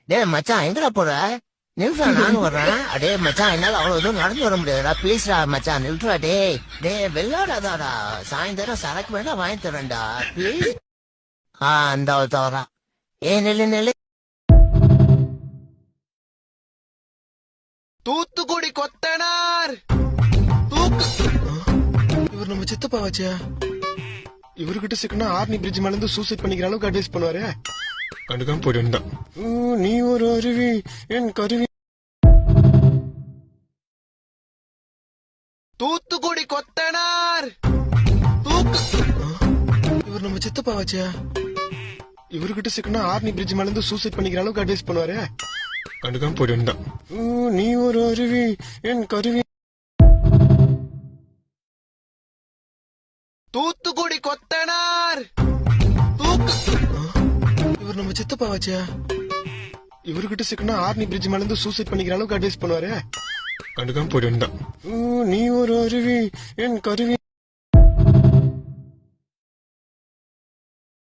டேய் மச்சான் எங்கடா போற? நில்றா நானும் வர்றேன். அடே மச்சான் என்னால அவ்வளவு தூரம் நடந்து வர முடியாதுடா. ப்ளீஸ்டா மச்சான் நில்றா. டேய் வெள்ளாடாதாடா. சாயந்தரம் சரக்கு வேணா வாங்கி தரேன்டா ப்ளீஸ். அந்த தவறா. நில்லு. தூத்துக்குடி கொத்தனார் இவர் நம்ம சித்தப்பா வச்சியா? இவர்கிட்ட சிக்கனா ஆர்னி பிரிட்ஜ் மேல இருந்து சூசைட் பண்ணிக்கிற அளவுக்கு அட்வைஸ் பண்ணுவாரு. கண்டுக்காம போயிட்டு நீ ஒரு அருவி என் கருவி. தூத்துக்குடி கொத்தனார் இவர் நம்ம சித்தப்பா வச்சியா? இவர்கிட்ட சிக்கனா ஆர்னி பிரிட்ஜ் மேல இருந்து சூசைட் பண்ணிக்கிற அளவுக்கு அட்வைஸ் பண்ணுவாரு. கண்டுக்காம போயிட்டு நீ ஒரு அருவி என் கருவி. தூத்துக்குடி கொத்தனார் இவர் நம்ம சித்தப்பா வச்சியா? இவர்கிட்ட சிக்கனா ஆர்னி பிரிட்ஜ் மேல இருந்து சூசைட் பண்ணிக்கிற அளவுக்கு அட்வைஸ் பண்ணுவாரு. கண்டுக்காம போயிட்டு நீ ஒரு அருவி என் கருவி.